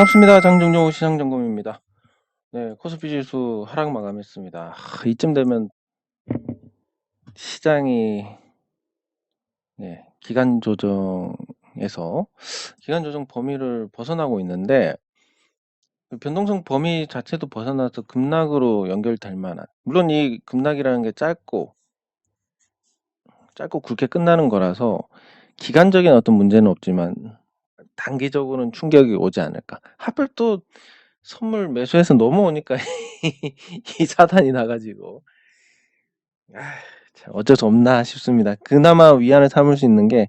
반갑습니다. 장정용 시장점검입니다. 네, 코스피 지수 하락 마감했습니다. 이쯤 되면 시장이 기간 조정에서 기간 조정 범위를 벗어나고 있는데 그 변동성 범위 자체도 벗어나서 급락으로 연결될 만한, 물론 이 급락이라는 게 짧고 굵게 끝나는 거라서 기간적인 어떤 문제는 없지만 단기적으로는 충격이 오지 않을까. 하필 또 선물 매수해서 넘어오니까 이 사단이 나가지고 참 어쩔 수 없나 싶습니다. 그나마 위안을 삼을 수 있는 게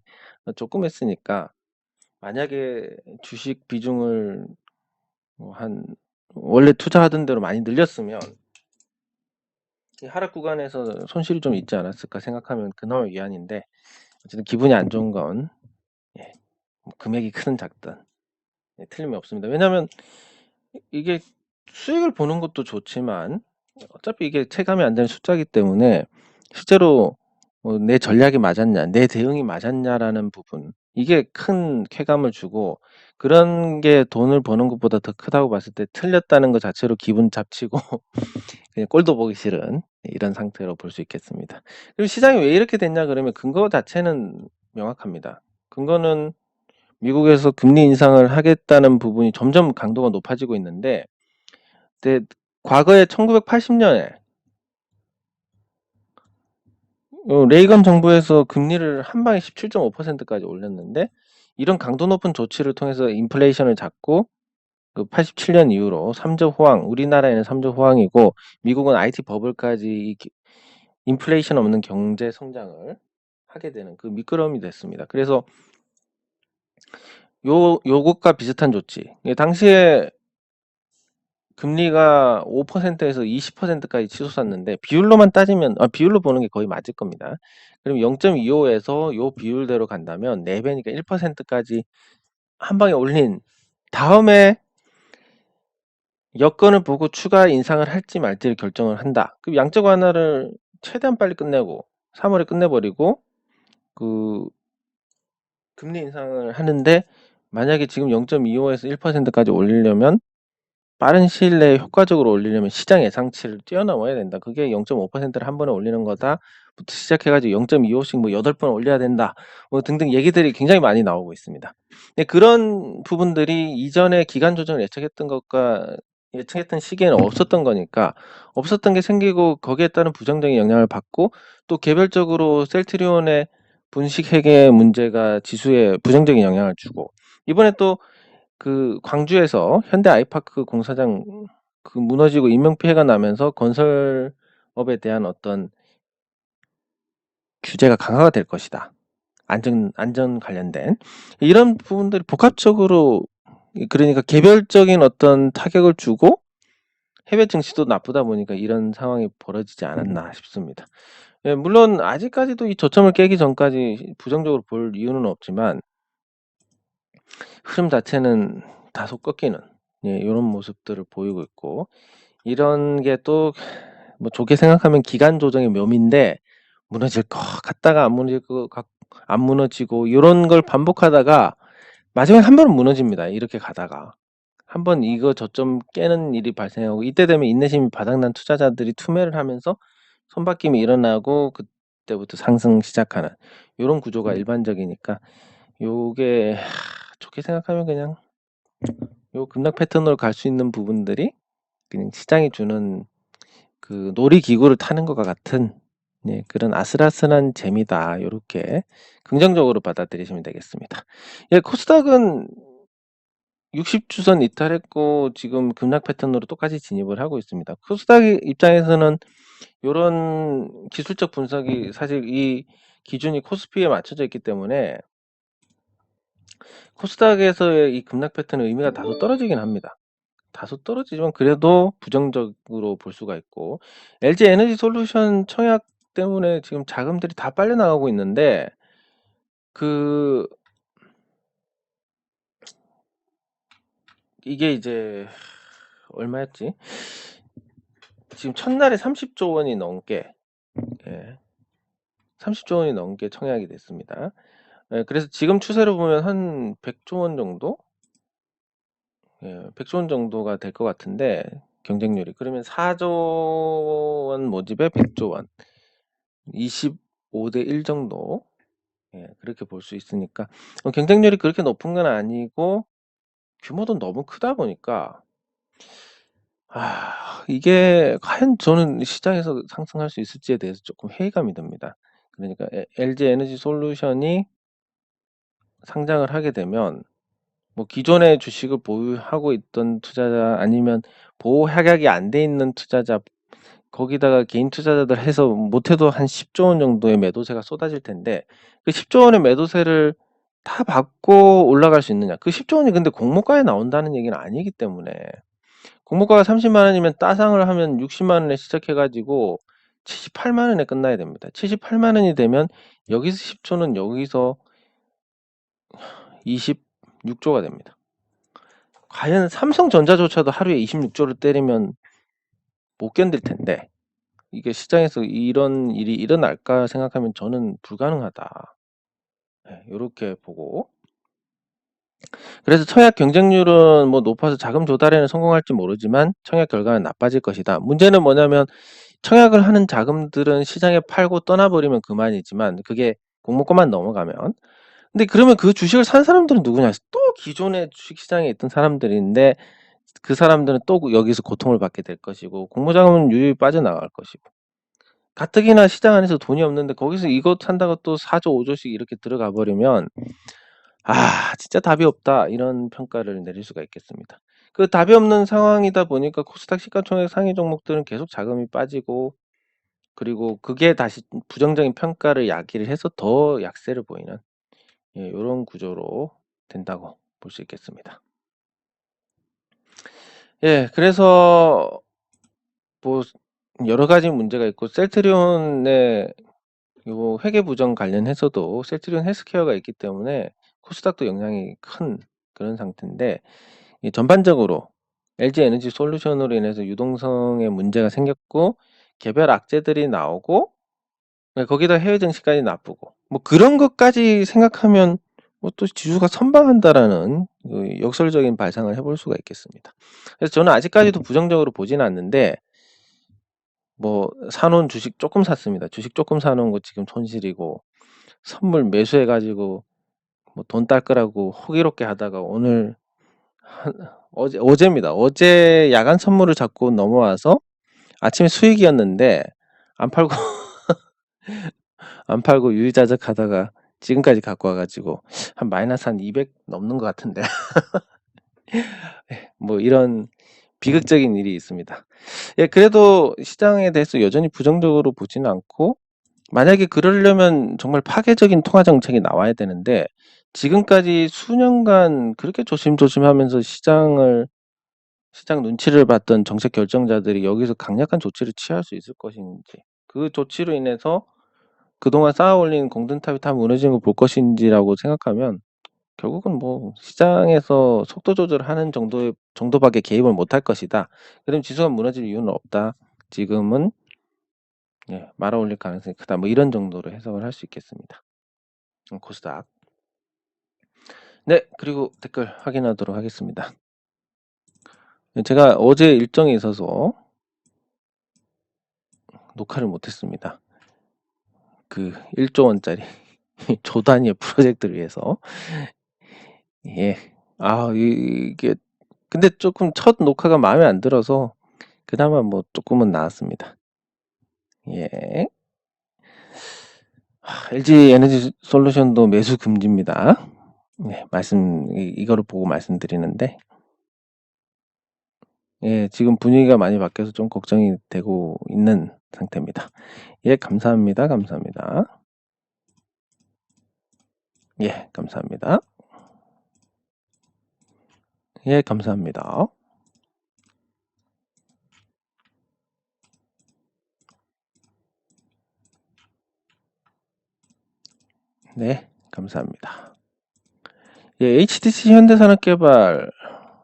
조금 했으니까, 만약에 주식 비중을 한 원래 투자하던 대로 많이 늘렸으면 이 하락 구간에서 손실이 좀 있지 않았을까 생각하면 그나마 위안인데, 어쨌든 기분이 안 좋은 건 금액이 크든 작든 틀림이 없습니다. 왜냐하면 이게 수익을 보는 것도 좋지만 어차피 이게 체감이 안 되는 숫자이기 때문에 실제로 내 전략이 맞았냐, 내 대응이 맞았냐라는 부분, 이게 큰 쾌감을 주고, 그런 게 돈을 버는 것보다 더 크다고 봤을 때 틀렸다는 것 자체로 기분 잡치고 그냥 꼴도 보기 싫은 이런 상태로 볼 수 있겠습니다. 그리고 시장이 왜 이렇게 됐냐 그러면 근거 자체는 명확합니다. 근거는 미국에서 금리 인상을 하겠다는 부분이 점점 강도가 높아지고 있는데, 과거에 1980년에 레이건 정부에서 금리를 한 방에 17.5%까지 올렸는데, 이런 강도 높은 조치를 통해서 인플레이션을 잡고 그 87년 이후로 3조 호황, 우리나라에는 3조 호황이고 미국은 IT 버블까지 인플레이션 없는 경제 성장을 하게 되는 그 미끄럼이 됐습니다. 그래서 요것과 비슷한 조치, 당시에 금리가 5%에서 20%까지 치솟았는데, 비율로만 따지면 비율로 보는 게 거의 맞을 겁니다. 그럼 0.25에서 요 비율대로 간다면 4배니까 1%까지 한 방에 올린 다음에 여건을 보고 추가 인상을 할지 말지를 결정을 한다. 그럼 양적 완화를 최대한 빨리 끝내고 3월에 끝내버리고 그 금리 인상을 하는데, 만약에 지금 0.25에서 1%까지 올리려면 빠른 시일 내에 효과적으로 올리려면 시장 예상치를 뛰어넘어야 된다. 그게 0.5%를 한 번에 올리는 거다부터 시작해가지고 0.25씩 뭐 8번 올려야 된다. 뭐 등등 얘기들이 굉장히 많이 나오고 있습니다. 근데 그런 부분들이 이전에 기간 조정을 예측했던 시기에는 없었던 거니까, 없었던 게 생기고 거기에 따른 부정적인 영향을 받고, 또 개별적으로 셀트리온의 분식 회계 문제가 지수에 부정적인 영향을 주고, 이번에 또 그 광주에서 현대 아이파크 공사장 그 무너지고 인명피해가 나면서 건설업에 대한 어떤 규제가 강화가 될 것이다. 안전 관련된 이런 부분들이 복합적으로, 그러니까 개별적인 어떤 타격을 주고 해외 증시도 나쁘다 보니까 이런 상황이 벌어지지 않았나 싶습니다. 물론 아직까지도 이 저점을 깨기 전까지 부정적으로 볼 이유는 없지만 흐름 자체는 다소 꺾이는 이런 모습들을 보이고 있고, 이런 게 또 뭐 좋게 생각하면 기간 조정의 묘미인데, 무너질 것 같다가 안 무너지고 이런 걸 반복하다가 마지막에 한 번은 무너집니다. 이렇게 가다가 한 번 이거 저점 깨는 일이 발생하고, 이때 되면 인내심이 바닥난 투자자들이 투매를 하면서 손바뀜이 일어나고 그때부터 상승 시작하는 이런 구조가 일반적이니까, 요게 좋게 생각하면 그냥 요 급락 패턴으로 갈 수 있는 부분들이 그냥 시장이 주는 그 놀이기구를 타는 것과 같은 그런 아슬아슬한 재미다. 요렇게 긍정적으로 받아들이시면 되겠습니다. 코스닥은 60주선 이탈했고 지금 급락 패턴으로 똑같이 진입을 하고 있습니다. 코스닥 입장에서는 요런 기술적 분석이 사실 이 기준이 코스피에 맞춰져 있기 때문에 코스닥에서의 이 급락 패턴의 의미가 다소 떨어지긴 합니다. 다소 떨어지지만 그래도 부정적으로 볼 수가 있고, LG 에너지 솔루션 청약 때문에 지금 자금들이 다 빨려 나가고 있는데, 그 이게 이제 얼마였지? 지금 첫날에 30조 원이 넘게 30조 원이 넘게 청약이 됐습니다. 그래서 지금 추세로 보면 한 100조 원 정도 100조 원 정도가 될 것 같은데 경쟁률이. 그러면 4조 원 모집에 100조 원. 25대 1 정도. 그렇게 볼 수 있으니까 경쟁률이 그렇게 높은 건 아니고 규모도 너무 크다 보니까 이게 과연 저는 시장에서 상승할 수 있을지에 대해서 조금 회의감이 듭니다. 그러니까 LG 에너지 솔루션이 상장을 하게 되면 뭐 기존의 주식을 보유하고 있던 투자자 아니면 보호 협약이 안 돼 있는 투자자 거기다가 개인 투자자들 해서 못해도 한 10조 원 정도의 매도세가 쏟아질 텐데 그 10조 원의 매도세를 다 받고 올라갈 수 있느냐? 그 10조 원이 근데 공모가에 나온다는 얘기는 아니기 때문에 공모가가 30만 원이면 따상을 하면 60만 원에 시작해가지고 78만 원에 끝나야 됩니다. 78만 원이 되면 여기서 10조는 여기서 26조가 됩니다. 과연 삼성전자조차도 하루에 26조를 때리면 못 견딜 텐데 이게 시장에서 이런 일이 일어날까 생각하면 저는 불가능하다. 이렇게 보고 그래서 청약 경쟁률은 뭐 높아서 자금 조달에는 성공할지 모르지만 청약 결과는 나빠질 것이다. 문제는 뭐냐면 청약을 하는 자금들은 시장에 팔고 떠나버리면 그만이지만 그게 공모가만 넘어가면 근데 그러면 그 주식을 산 사람들은 누구냐? 또 기존의 주식시장에 있던 사람들인데 그 사람들은 또 여기서 고통을 받게 될 것이고 공모자금은 유유히 빠져나갈 것이고 가뜩이나 시장 안에서 돈이 없는데 거기서 이것 산다고 또 4조 5조씩 이렇게 들어가 버리면 진짜 답이 없다 이런 평가를 내릴 수가 있겠습니다. 그 답이 없는 상황이다 보니까 코스닥 시가총액 상위 종목들은 계속 자금이 빠지고 그리고 그게 다시 부정적인 평가를 야기를 해서 더 약세를 보이는 이런 구조로 된다고 볼 수 있겠습니다. 그래서 뭐 여러 가지 문제가 있고 셀트리온의 요 회계 부정 관련해서도 셀트리온 헬스케어가 있기 때문에 코스닥도 영향이 큰 그런 상태인데 전반적으로 LG 에너지 솔루션으로 인해서 유동성에 문제가 생겼고 개별 악재들이 나오고 거기다 해외 증시까지 나쁘고 뭐 그런 것까지 생각하면 뭐 또 지수가 선방한다라는 역설적인 발상을 해볼 수가 있겠습니다. 그래서 저는 아직까지도 부정적으로 보지는 않는데 뭐 사놓은 주식 조금 샀습니다. 주식 조금 사놓은 거 지금 손실이고 선물 매수해가지고 뭐 돈 딸 거라고 호기롭게 하다가 오늘 어제입니다. 어제 야간 선물을 잡고 넘어와서 아침에 수익이었는데 안 팔고 안 팔고 유유자적 하다가 지금까지 갖고 와가지고 한 마이너스 한 200 넘는 것 같은데 뭐 이런 비극적인 일이 있습니다. 그래도 시장에 대해서 여전히 부정적으로 보지는 않고 만약에 그러려면 정말 파괴적인 통화 정책이 나와야 되는데 지금까지 수년간 그렇게 조심조심하면서 시장 눈치를 봤던 정책 결정자들이 여기서 강력한 조치를 취할 수 있을 것인지 그 조치로 인해서 그동안 쌓아올린 공든탑이 다 무너지는 걸 볼 것인지라고 생각하면 결국은 뭐 시장에서 속도 조절하는 정도밖에 개입을 못할 것이다. 그럼 지수가 무너질 이유는 없다. 지금은 말아 올릴 가능성이 크다. 뭐 이런 정도로 해석을 할 수 있겠습니다. 코스닥. 네, 그리고 댓글 확인하도록 하겠습니다. 제가 어제 일정이 있어서 녹화를 못했습니다. 그 1조 원짜리 조 단위의 프로젝트를 위해서 이게 근데 조금 첫 녹화가 마음에 안 들어서 그나마 뭐 조금은 나았습니다. LG 에너지 솔루션도 매수 금지입니다. 이거를 보고 말씀드리는데 지금 분위기가 많이 바뀌어서 좀 걱정이 되고 있는 상태입니다. 감사합니다. 감사합니다. 감사합니다. 감사합니다. 네, 감사합니다. HTC 현대산업개발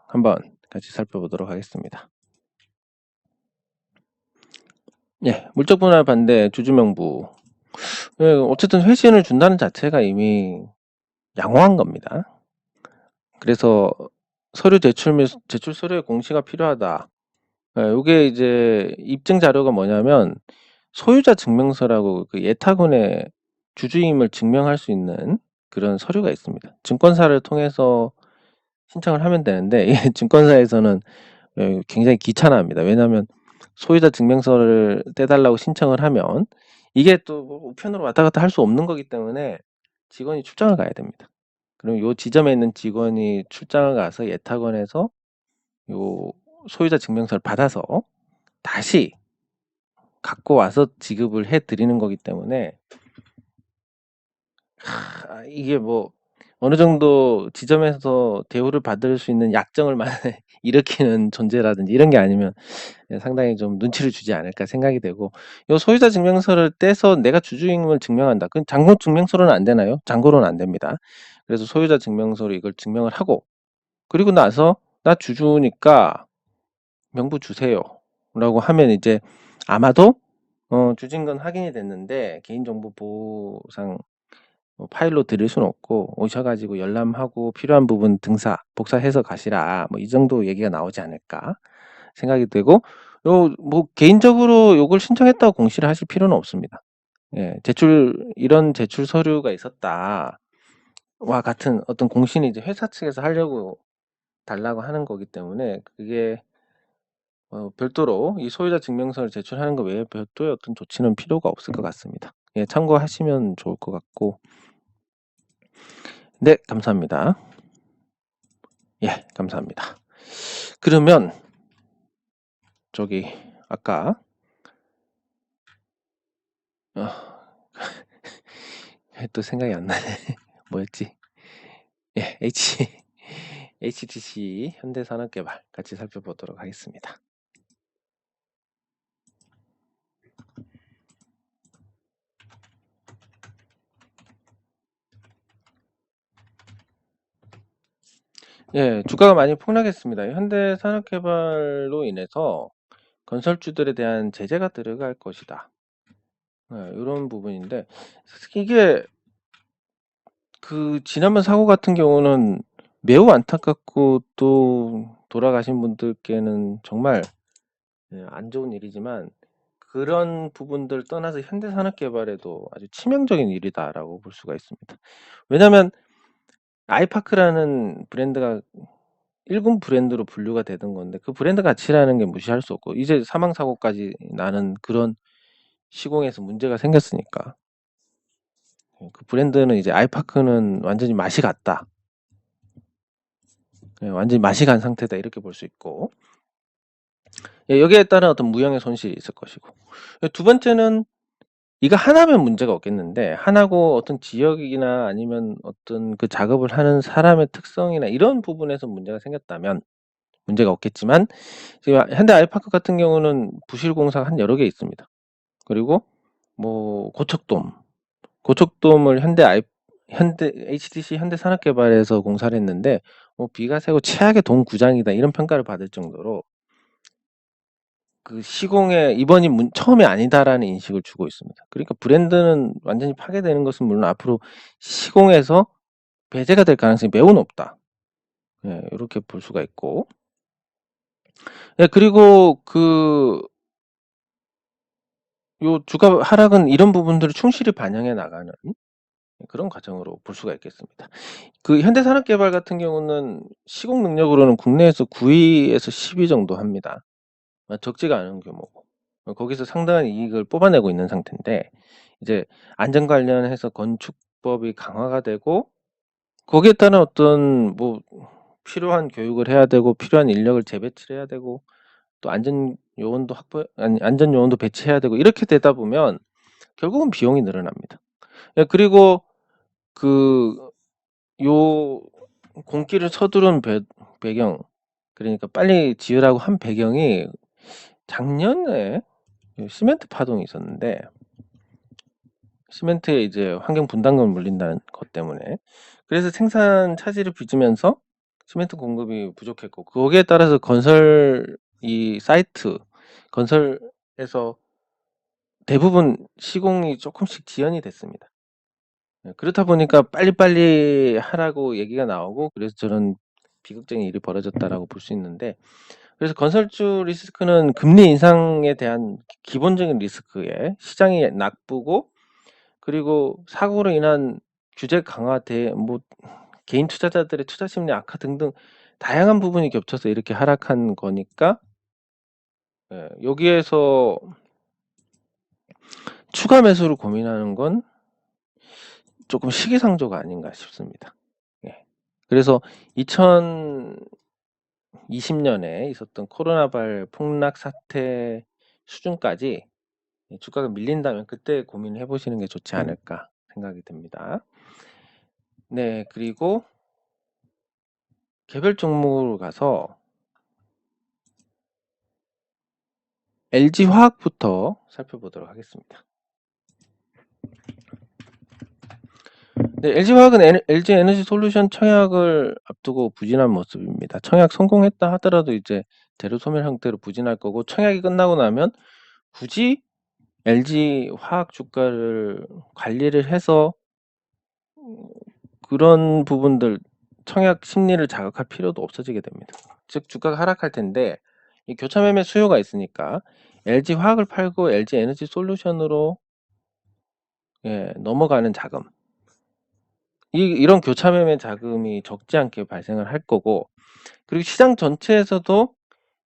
한번 같이 살펴보도록 하겠습니다. 물적 분할 반대 주주명부. 어쨌든 회신을 준다는 자체가 이미 양호한 겁니다. 그래서 서류 제출 및 제출 서류의 공시가 필요하다. 예, 요게 이제 입증 자료가 뭐냐면 소유자 증명서라고 그 예탁원의 주주임을 증명할 수 있는 그런 서류가 있습니다. 증권사를 통해서 신청을 하면 되는데 이 증권사에서는 굉장히 귀찮아합니다. 왜냐하면 소유자 증명서를 떼달라고 신청을 하면 이게 또뭐 우편으로 왔다 갔다 할 수 없는 거기 때문에 직원이 출장을 가야 됩니다. 그럼 요 지점에 있는 직원이 출장을 가서 예탁원에서 요 소유자 증명서를 받아서 다시 갖고 와서 지급을 해 드리는 거기 때문에 이게 뭐 어느 정도 지점에서 대우를 받을 수 있는 약정을 일으키는 존재라든지 이런 게 아니면 상당히 좀 눈치를 주지 않을까 생각이 되고, 요 소유자 증명서를 떼서 내가 주주임을 증명한다. 그건 잔고 증명서로는 안 되나요? 잔고로는 안 됩니다. 그래서 소유자 증명서로 이걸 증명을 하고, 그리고 나서 나 주주니까 명부 주세요라고 하면 이제 아마도 주진건 확인이 됐는데 개인정보 보호상 파일로 드릴 수는 없고 오셔가지고 열람하고 필요한 부분 복사해서 가시라, 뭐 이 정도 얘기가 나오지 않을까 생각이 되고, 뭐 개인적으로 요걸 신청했다고 공시를 하실 필요는 없습니다. 예, 이런 제출 서류가 있었다와 같은 어떤 공시는 이제 회사 측에서 하려고 달라고 하는 거기 때문에 그게 별도로 이 소유자 증명서를 제출하는 것 외에 별도의 어떤 조치는 필요가 없을 것 같습니다. 예, 참고하시면 좋을 것 같고. 네, 감사합니다. 예, 감사합니다. 그러면 저기 아까 또 생각이 안 나네. 뭐였지? 예, HTC 현대산업개발 같이 살펴보도록 하겠습니다. 예, 주가가 많이 폭락했습니다. 현대산업개발로 인해서 건설주들에 대한 제재가 들어갈 것이다. 이런 부분인데, 이게 그 지난번 사고 같은 경우는 매우 안타깝고 또 돌아가신 분들께는 정말 안 좋은 일이지만, 그런 부분들 떠나서 현대산업개발에도 아주 치명적인 일이다라고 볼 수가 있습니다. 왜냐하면 아이파크라는 브랜드가 1군 브랜드로 분류가 되던 건데 그 브랜드 가치라는 게 무시할 수 없고, 이제 사망 사고까지 나는 그런 시공에서 문제가 생겼으니까 그 브랜드는 이제 아이파크는 완전히 맛이 갔다. 완전히 맛이 간 상태다, 이렇게 볼 수 있고, 여기에 따른 어떤 무형의 손실이 있을 것이고, 두 번째는 이거 하나면 문제가 없겠는데 하나고 어떤 지역이나 아니면 어떤 그 작업을 하는 사람의 특성이나 이런 부분에서 문제가 생겼다면 문제가 없겠지만, 지금 현대 아이파크 같은 경우는 부실 공사가 한 여러 개 있습니다. 그리고 뭐 고척돔을 HTC 현대산업개발에서 공사를 했는데 비가 새고 최악의 돔 구장이다, 이런 평가를 받을 정도로 그 시공의 이번이 처음이 아니다라는 인식을 주고 있습니다. 그러니까 브랜드는 완전히 파괴되는 것은 물론 앞으로 시공에서 배제가 될 가능성이 매우 높다. 이렇게 볼 수가 있고, 그리고 요 주가 하락은 이런 부분들을 충실히 반영해 나가는 그런 과정으로 볼 수가 있겠습니다. 그 현대산업개발 같은 경우는 시공 능력으로는 국내에서 9위에서 10위 정도 합니다. 적지가 않은 규모고 거기서 상당한 이익을 뽑아내고 있는 상태인데, 이제 안전 관련해서 건축법이 강화가 되고 거기에 따른 어떤 뭐 필요한 교육을 해야 되고 필요한 인력을 재배치를 해야 되고 또 안전 요원도 배치해야 되고, 이렇게 되다 보면 결국은 비용이 늘어납니다. 그리고 요 공기를 서두른 배경, 그러니까 빨리 지으라고 한 배경이 작년에 시멘트 파동이 있었는데, 시멘트에 이제 환경 분담금을 물린다는 것 때문에, 그래서 생산 차질을 빚으면서 시멘트 공급이 부족했고, 거기에 따라서 건설에서 대부분 시공이 조금씩 지연이 됐습니다. 그렇다 보니까 빨리빨리 하라고 얘기가 나오고, 그래서 저는 비극적인 일이 벌어졌다라고 볼 수 있는데, 그래서 건설주 리스크는 금리 인상에 대한 기본적인 리스크에 시장이 나쁘고, 그리고 사고로 인한 규제 강화 뭐 개인 투자자들의 투자 심리 악화 등등 다양한 부분이 겹쳐서 이렇게 하락한 거니까, 여기에서 추가 매수를 고민하는 건 조금 시기상조가 아닌가 싶습니다. 예. 그래서 2020년에 있었던 코로나발 폭락 사태 수준까지 주가가 밀린다면 그때 고민해 보시는 게 좋지 않을까 생각이 듭니다. 네, 그리고 개별 종목으로 가서 LG화학부터 살펴보도록 하겠습니다. 네, LG화학은 LG에너지솔루션 청약을 앞두고 부진한 모습입니다. 청약 성공했다 하더라도 이제 재료 소멸 형태로 부진할 거고, 청약이 끝나고 나면 굳이 LG화학 주가를 관리를 해서 그런 부분들, 청약 심리를 자극할 필요도 없어지게 됩니다. 즉 주가가 하락할 텐데, 이 교차 매매 수요가 있으니까 LG화학을 팔고 LG에너지솔루션으로 넘어가는 자금, 이런 교차 매매 자금이 적지 않게 발생을 할 거고, 그리고 시장 전체에서도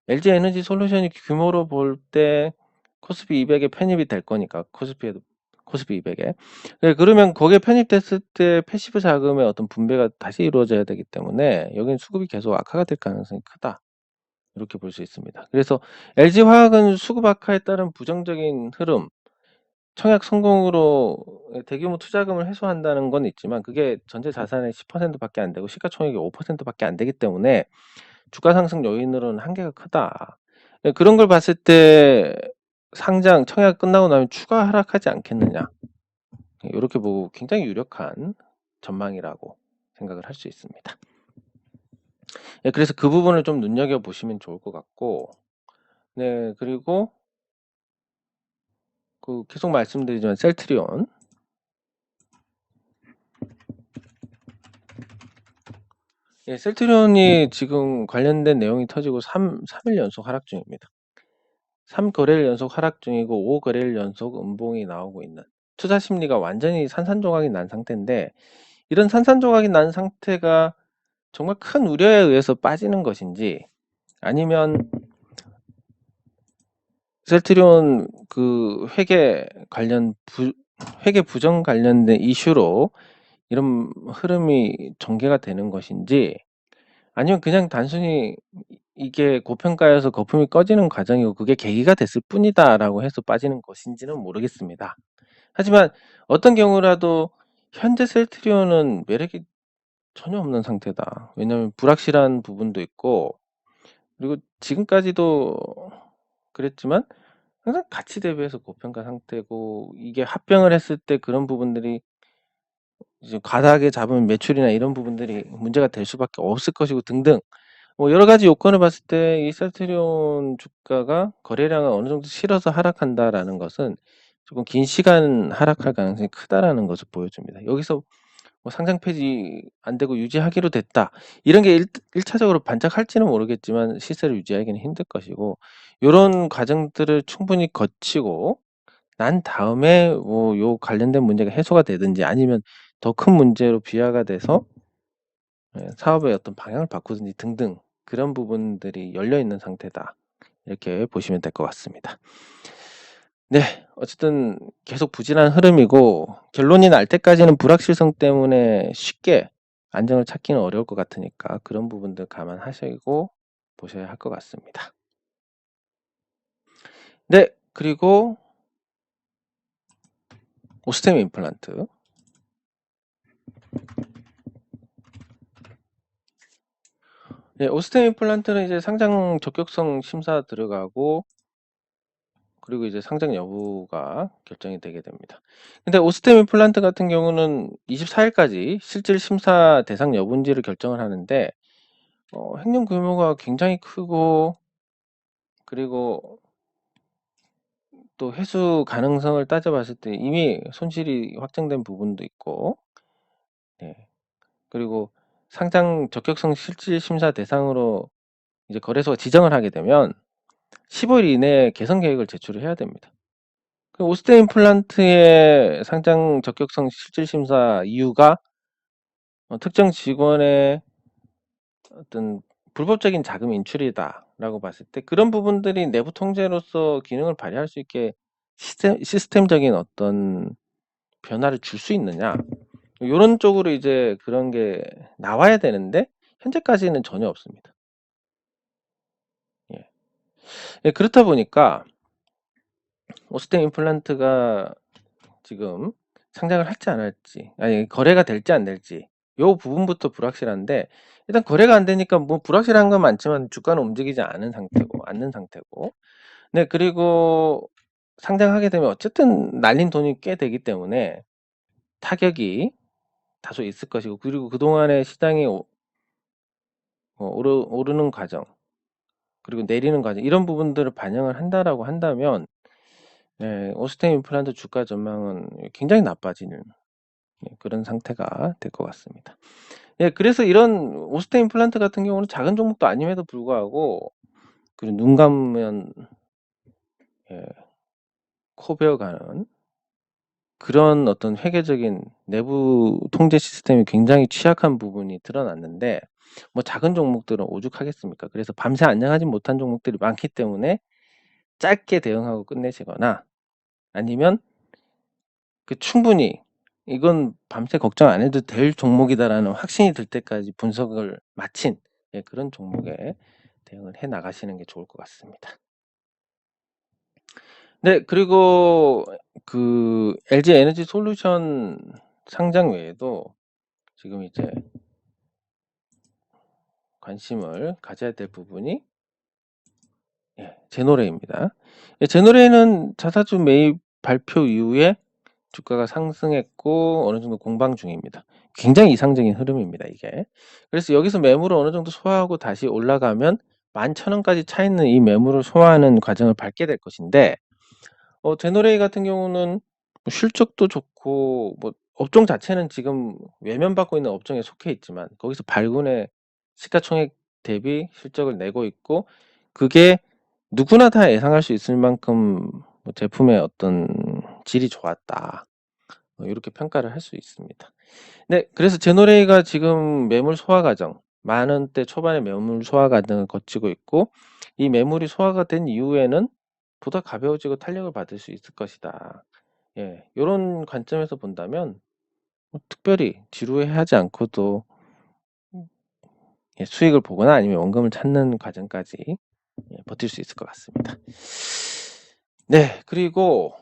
LG에너지솔루션이 규모로 볼 때 코스피 200에 편입이 될 거니까, 코스피 200에. 그러면 거기에 편입됐을 때 패시브 자금의 어떤 분배가 다시 이루어져야 되기 때문에 여기는 수급이 계속 악화가 될 가능성이 크다, 이렇게 볼 수 있습니다. 그래서 LG화학은 수급 악화에 따른 부정적인 흐름, 청약 성공으로 대규모 투자금을 회수한다는 건 있지만 그게 전체 자산의 10%밖에 안 되고 시가총액이 5%밖에 안 되기 때문에 주가 상승 요인으로는 한계가 크다. 그런 걸 봤을 때 상장 청약 끝나고 나면 추가 하락하지 않겠느냐, 이렇게 보고 굉장히 유력한 전망이라고 생각을 할 수 있습니다. 그래서 그 부분을 좀 눈여겨보시면 좋을 것 같고, 네, 그리고 계속 말씀드리지만 셀트리온, 셀트리온이 지금 관련된 내용이 터지고 3일 연속 하락 중입니다. 3거래일 연속 하락 중이고 5거래일 연속 음봉이 나오고 있는, 투자 심리가 완전히 산산조각이 난 상태인데, 이런 산산조각이 난 상태가 정말 큰 우려에 의해서 빠지는 것인지, 아니면 셀트리온 회계 부정 관련된 이슈로 이런 흐름이 전개가 되는 것인지, 아니면 그냥 단순히 이게 고평가여서 거품이 꺼지는 과정이고 그게 계기가 됐을 뿐이다라고 해서 빠지는 것인지는 모르겠습니다. 하지만 어떤 경우라도 현재 셀트리온은 매력이 전혀 없는 상태다. 왜냐하면 불확실한 부분도 있고, 그리고 지금까지도 그랬지만 항상 가치 대비해서 고평가 상태고, 이게 합병을 했을 때 그런 부분들이 이제 과다하게 잡은 매출이나 이런 부분들이 문제가 될 수밖에 없을 것이고 등등, 뭐 여러 가지 요건을 봤을 때 이 셀트리온 주가가 거래량을 어느 정도 실어서 하락한다라는 것은 조금 긴 시간 하락할 가능성이 크다라는 것을 보여줍니다. 여기서 뭐 상장 폐지 안 되고 유지하기로 됐다, 이런 게 1차적으로 반짝할지는 모르겠지만 시세를 유지하기는 힘들 것이고, 요런 과정들을 충분히 거치고 난 다음에 뭐 요 관련된 문제가 해소가 되든지 아니면 더 큰 문제로 비화가 돼서 사업의 어떤 방향을 바꾸든지 등등, 그런 부분들이 열려 있는 상태다, 이렇게 보시면 될 것 같습니다. 네, 어쨌든 계속 부진한 흐름이고, 결론이 날 때까지는 불확실성 때문에 쉽게 안정을 찾기는 어려울 것 같으니까 그런 부분들 감안하시고 보셔야 할 것 같습니다. 네, 그리고 오스템 임플란트. 네, 오스템 임플란트는 이제 상장 적격성 심사 들어가고, 그리고 이제 상장 여부가 결정이 되게 됩니다. 근데 오스템 임플란트 같은 경우는 24일까지 실질 심사 대상 여부인지를 결정을 하는데, 횡령 규모가 굉장히 크고, 그리고 또 회수 가능성을 따져봤을 때 이미 손실이 확정된 부분도 있고, 네. 그리고 상장 적격성 실질 심사 대상으로 이제 거래소가 지정을 하게 되면 15일 이내에 개선 계획을 제출을 해야 됩니다. 그 오스테 임플란트의 상장 적격성 실질 심사 이유가 특정 직원의 어떤 불법적인 자금 인출이다라고 봤을 때 그런 부분들이 내부 통제로서 기능을 발휘할 수 있게 시스템적인 어떤 변화를 줄 수 있느냐 요런 쪽으로 이제 그런 게 나와야 되는데 현재까지는 전혀 없습니다. 예. 예, 그렇다 보니까 오스템 임플란트가 지금 상장을 할지 안 할지 아니 거래가 될지 안 될지 요 부분부터 불확실한데 일단 거래가 안 되니까 뭐 불확실한 건 많지만 주가는 움직이지 않는 상태고 네 그리고 상장하게 되면 어쨌든 날린 돈이 꽤 되기 때문에 타격이 다소 있을 것이고 그리고 그동안의 시장이 오르는 과정 그리고 내리는 과정 이런 부분들을 반영을 한다라고 한다면 예, 오스템 임플란트 주가 전망은 굉장히 나빠지는 그런 상태가 될 것 같습니다. 예, 그래서 이런 오스템 임플란트 같은 경우는 작은 종목도 아님에도 불구하고 그리고 눈 감으면 예, 코 베어가는 그런 어떤 회계적인 내부 통제 시스템이 굉장히 취약한 부분이 드러났는데 뭐 작은 종목들은 오죽하겠습니까? 그래서 밤새 안녕하지 못한 종목들이 많기 때문에 짧게 대응하고 끝내시거나 아니면 충분히 이건 밤새 걱정 안 해도 될 종목이다라는 확신이 들 때까지 분석을 마친 예, 그런 종목에 대응을 해 나가시는 게 좋을 것 같습니다. 네, 그리고 그 LG 에너지 솔루션 상장 외에도 지금 이제 관심을 가져야 될 부분이 예, 제노레입니다. 예, 제노레는 자사주 매입 발표 이후에 주가가 상승했고 어느 정도 공방 중입니다. 굉장히 이상적인 흐름입니다, 이게. 그래서 여기서 매물을 어느 정도 소화하고 다시 올라가면 11,000원까지 차 있는 이 매물을 소화하는 과정을 밟게 될 것인데 제노레이 같은 경우는 뭐 실적도 좋고 뭐 업종 자체는 지금 외면받고 있는 업종에 속해 있지만 거기서 발군의 시가총액 대비 실적을 내고 있고 그게 누구나 다 예상할 수 있을 만큼 뭐 제품의 어떤 질이 좋았다. 이렇게 평가를 할 수 있습니다. 네, 그래서 제노레이가 지금 매물 소화 과정, 만 원대 초반의 매물 소화 과정을 거치고 있고 이 매물이 소화가 된 이후에는 보다 가벼워지고 탄력을 받을 수 있을 것이다. 예, 요런 관점에서 본다면 특별히 지루해하지 않고도 예, 수익을 보거나 아니면 원금을 찾는 과정까지 예, 버틸 수 있을 것 같습니다. 네, 그리고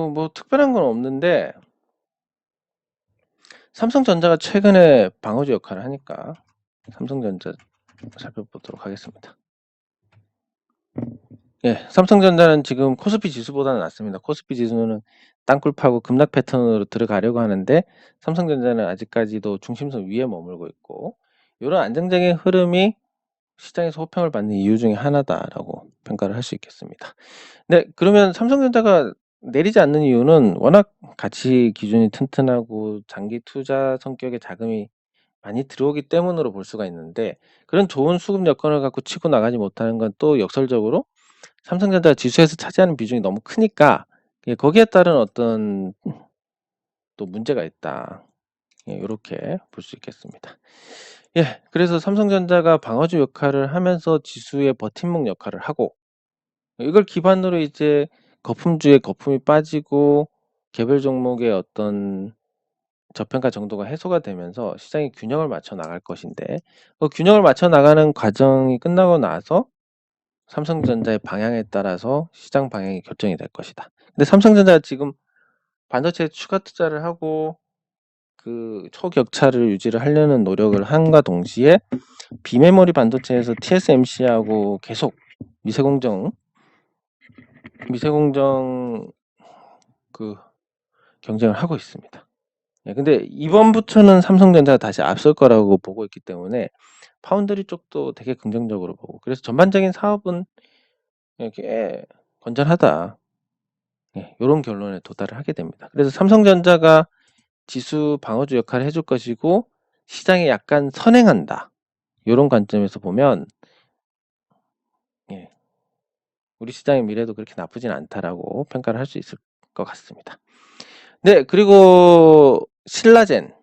뭐 특별한 건 없는데 삼성전자가 최근에 방어주 역할을 하니까 삼성전자 살펴보도록 하겠습니다. 예, 삼성전자는 지금 코스피 지수보다는 낫습니다. 코스피 지수는 땅굴 파고 급락 패턴으로 들어가려고 하는데 삼성전자는 아직까지도 중심선 위에 머물고 있고 이런 안정적인 흐름이 시장에서 호평을 받는 이유 중에 하나다라고 평가를 할 수 있겠습니다. 네, 그러면 삼성전자가 내리지 않는 이유는 워낙 가치 기준이 튼튼하고 장기 투자 성격의 자금이 많이 들어오기 때문으로 볼 수가 있는데 그런 좋은 수급 여건을 갖고 치고 나가지 못하는 건 또 역설적으로 삼성전자 지수에서 차지하는 비중이 너무 크니까 예, 거기에 따른 어떤 또 문제가 있다. 예, 이렇게 볼 수 있겠습니다. 예, 그래서 삼성전자가 방어주 역할을 하면서 지수의 버팀목 역할을 하고 이걸 기반으로 이제 거품주의 거품이 빠지고 개별 종목의 어떤 저평가 정도가 해소가 되면서 시장이 균형을 맞춰 나갈 것인데 그 균형을 맞춰 나가는 과정이 끝나고 나서 삼성전자의 방향에 따라서 시장 방향이 결정이 될 것이다. 근데 삼성전자가 지금 반도체에 추가 투자를 하고 그 초격차를 유지를 하려는 노력을 함과 동시에 비메모리 반도체에서 TSMC하고 계속 미세공정 그 경쟁을 하고 있습니다. 예, 근데 이번부터는 삼성전자가 다시 앞설 거라고 보고 있기 때문에 파운드리 쪽도 되게 긍정적으로 보고 그래서 전반적인 사업은 꽤 건전하다. 예, 요런 결론에 도달을 하게 됩니다. 그래서 삼성전자가 지수 방어주 역할을 해줄 것이고 시장에 약간 선행한다. 요런 관점에서 보면 예, 우리 시장의 미래도 그렇게 나쁘진 않다라고 평가를 할 수 있을 것 같습니다. 네, 그리고 신라젠.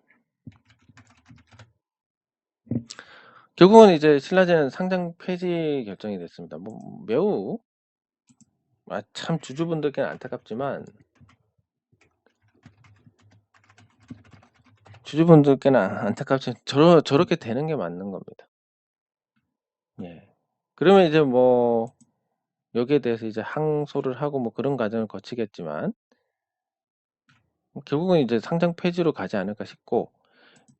결국은 이제 신라젠은 상장 폐지 결정이 됐습니다. 뭐 매우 참 주주분들께는 안타깝지만 저렇게 되는 게 맞는 겁니다. 예. 그러면 이제 뭐 여기에 대해서 이제 항소를 하고 뭐 그런 과정을 거치겠지만 결국은 이제 상장 폐지로 가지 않을까 싶고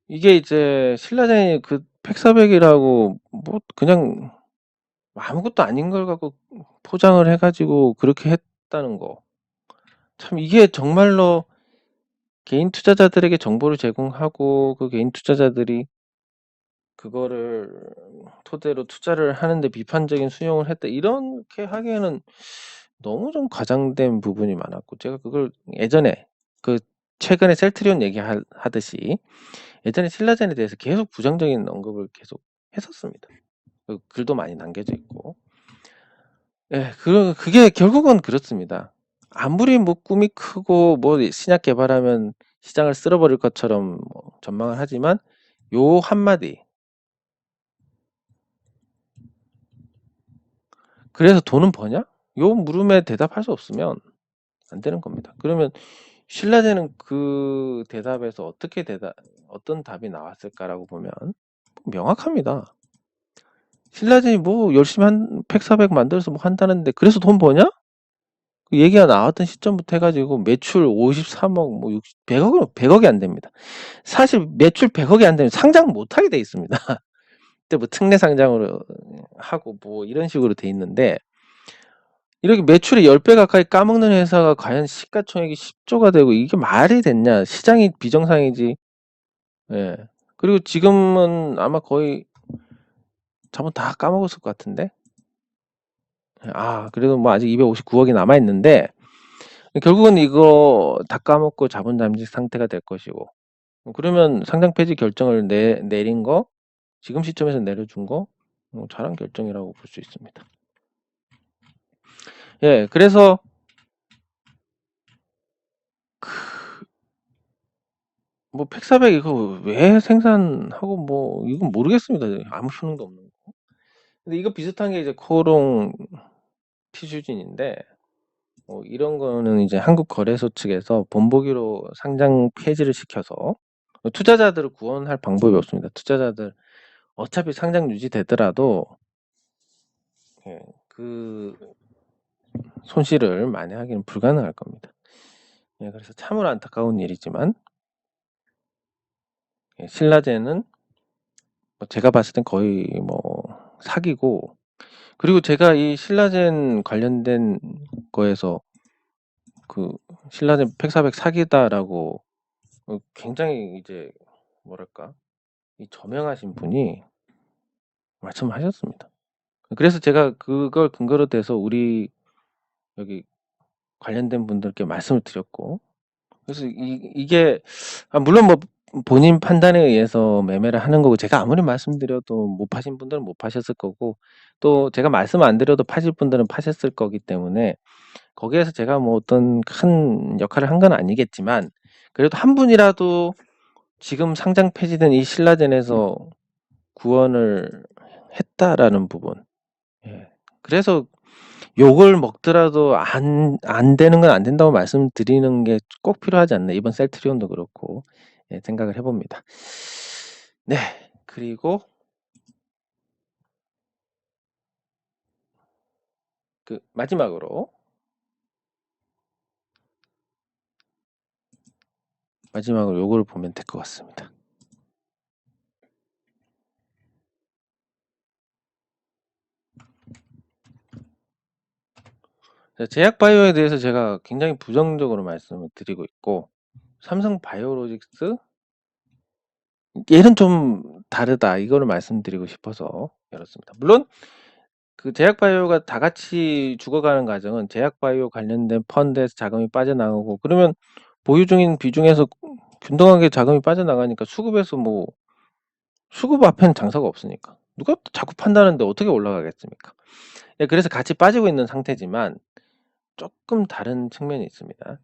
이게 이제 신라젠이 그 팩사백이라고 뭐 그냥 아무것도 아닌 걸 갖고 포장을 해가지고 그렇게 했다는 거. 참 이게 정말로 개인 투자자들에게 정보를 제공하고 그 개인 투자자들이 그거를 토대로 투자를 하는데 비판적인 수용을 했다. 이렇게 하기에는 너무 좀 과장된 부분이 많았고 제가 그걸 예전에 그 최근에 셀트리온 얘기하듯이 예전에 신라젠에 대해서 계속 부정적인 언급을 계속 했었습니다. 그 글도 많이 남겨져 있고. 예, 그게 결국은 그렇습니다. 아무리 뭐 꿈이 크고 뭐 신약 개발하면 시장을 쓸어버릴 것처럼 뭐 전망을 하지만 요 한마디 그래서 돈은 버냐? 요 물음에 대답할 수 없으면 안 되는 겁니다. 그러면 신라젠은 그 대답에서 어떤 답이 나왔을까라고 보면 명확합니다. 신라젠이 뭐 열심히 팩400 만들어서 뭐 한다는데 그래서 돈 버냐? 그 얘기가 나왔던 시점부터 해가지고 매출 53억, 뭐 100억이 안 됩니다. 사실 매출 100억이 안 되면 상장 못하게 돼 있습니다. 그때 뭐 특례 상장으로 하고 뭐 이런 식으로 돼 있는데 이렇게 매출의 10배 가까이 까먹는 회사가 과연 시가총액이 10조가 되고 이게 말이 됐냐? 시장이 비정상이지. 예. 그리고 지금은 아마 거의 자본 다 까먹었을 것 같은데. 그래도 뭐 아직 259억이 남아 있는데 결국은 이거 다 까먹고 자본 잠식 상태가 될 것이고. 그러면 상장 폐지 결정을 내린 거 지금 시점에서 내려준 거 잘한 결정이라고 볼 수 있습니다. 예, 그래서 뭐 팩400 이거 왜 생산하고 뭐 이건 모르겠습니다. 아무 효능도 없는 거. 근데 이거 비슷한 게 이제 코오롱 티슈진인데 이런 거는 이제 한국거래소 측에서 본보기로 상장 폐지를 시켜서 투자자들을 구원할 방법이 없습니다. 투자자들 어차피 상장 유지되더라도 예, 그 손실을 만회하기는 불가능할 겁니다. 예, 그래서 참으로 안타까운 일이지만 신라젠은 제가 봤을 땐 거의 뭐 사기고 그리고 제가 이 신라젠 관련된 거에서 그 신라젠 팩400 사기다라고 굉장히 이제 뭐랄까 이 저명하신 분이 말씀하셨습니다. 그래서 제가 그걸 근거로 돼서 우리 여기 관련된 분들께 말씀을 드렸고 그래서 이게 물론 뭐 본인 판단에 의해서 매매를 하는 거고 제가 아무리 말씀드려도 못 파신 분들은 못 파셨을 거고 또 제가 말씀 안 드려도 파실 분들은 파셨을 거기 때문에 거기에서 제가 뭐 어떤 큰 역할을 한 건 아니겠지만 그래도 한 분이라도 지금 상장 폐지된 이 신라젠에서 구원을 했다라는 부분. 예. 그래서 욕을 먹더라도 안 되는 건 안 된다고 말씀드리는 게 꼭 필요하지 않나. 이번 셀트리온도 그렇고 예, 생각을 해봅니다. 네, 그리고 그 마지막으로 요거를 보면 될 것 같습니다. 제약바이오에 대해서 제가 굉장히 부정적으로 말씀을 드리고 있고 삼성바이오로직스 얘는 좀 다르다 이거를 말씀드리고 싶어서 열었습니다. 물론 그 제약 바이오가 다 같이 죽어가는 과정은 제약 바이오 관련된 펀드에서 자금이 빠져나가고 그러면 보유 중인 비중에서 균등하게 자금이 빠져나가니까 수급에서 뭐 수급 앞에는 장사가 없으니까 누가 자꾸 판다는데 어떻게 올라가겠습니까? 예, 그래서 같이 빠지고 있는 상태지만 조금 다른 측면이 있습니다.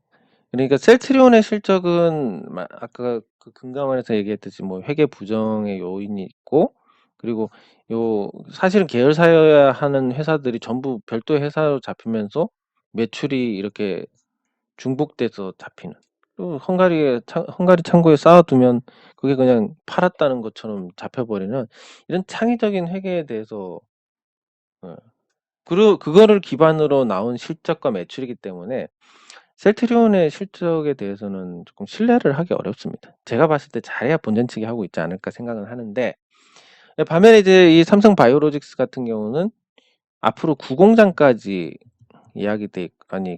그러니까 셀트리온의 실적은 아까 그 금감원에서 얘기했듯이 뭐 회계 부정의 요인이 있고 그리고 요 사실은 계열사여야 하는 회사들이 전부 별도의 회사로 잡히면서 매출이 이렇게 중복돼서 잡히는. 또 헝가리 창고에 쌓아두면 그게 그냥 팔았다는 것처럼 잡혀버리는 이런 창의적인 회계에 대해서 그거를 기반으로 나온 실적과 매출이기 때문에 셀트리온의 실적에 대해서는 조금 신뢰를 하기 어렵습니다. 제가 봤을 때 잘해야 본전치기 하고 있지 않을까 생각은 하는데 반면에 이제 이 삼성 바이오로직스 같은 경우는 앞으로 구공장까지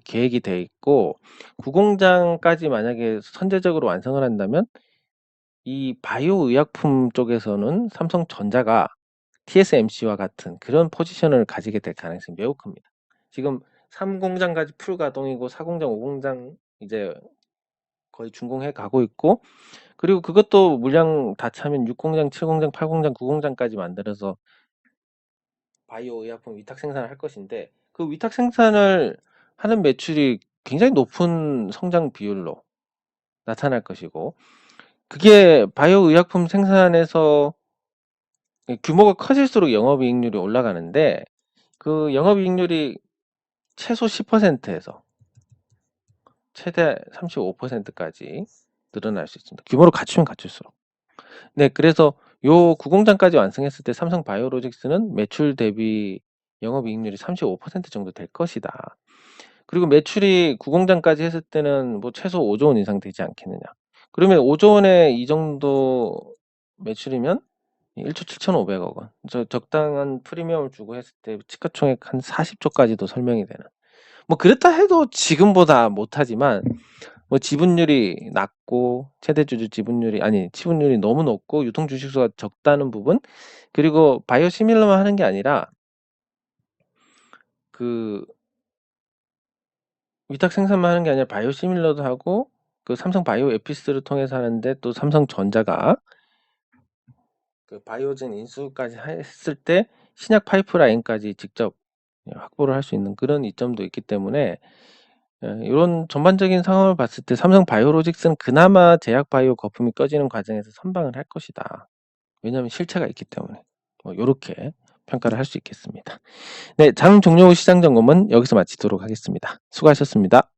계획이 돼 있고 구공장까지 만약에 선제적으로 완성을 한다면 이 바이오 의약품 쪽에서는 삼성전자가 TSMC와 같은 그런 포지션을 가지게 될 가능성이 매우 큽니다. 지금 3공장까지 풀 가동이고 4공장, 5공장 이제 거의 준공해 가고 있고 그리고 그것도 물량 다 차면 6공장, 7공장, 8공장, 9공장까지 만들어서 바이오 의약품 위탁 생산을 할 것인데 그 위탁 생산을 하는 매출이 굉장히 높은 성장 비율로 나타날 것이고 그게 바이오 의약품 생산에서 규모가 커질수록 영업이익률이 올라가는데 그 영업이익률이 최소 10%에서 최대 35%까지 늘어날 수 있습니다. 규모를 갖추면 갖출수록. 네, 그래서 요 구공장까지 완성했을 때 삼성 바이오로직스는 매출 대비 영업이익률이 35% 정도 될 것이다. 그리고 매출이 구공장까지 했을 때는 뭐 최소 5조 원 이상 되지 않겠느냐. 그러면 5조 원에 이 정도 매출이면 1조 7,500억 원. 적당한 프리미엄을 주고 했을 때 시가총액 한 40조까지도 설명이 되는. 뭐 그렇다 해도 지금보다 못하지만 뭐 지분율이 낮고 최대주주 지분율이 너무 높고 유통 주식수가 적다는 부분 그리고 바이오시밀러만 하는 게 아니라 그 위탁 생산만 하는 게 아니라 바이오시밀러도 하고 그 삼성 바이오 에피스를 통해서 하는데 또 삼성전자가 그 바이오젠 인수까지 했을 때 신약 파이프라인까지 직접 확보를 할 수 있는 그런 이점도 있기 때문에 이런 전반적인 상황을 봤을 때 삼성 바이오로직스는 그나마 제약 바이오 거품이 꺼지는 과정에서 선방을 할 것이다. 왜냐하면 실체가 있기 때문에 뭐 요렇게 평가를 할 수 있겠습니다. 네, 장 종료 후 시장 점검은 여기서 마치도록 하겠습니다. 수고하셨습니다.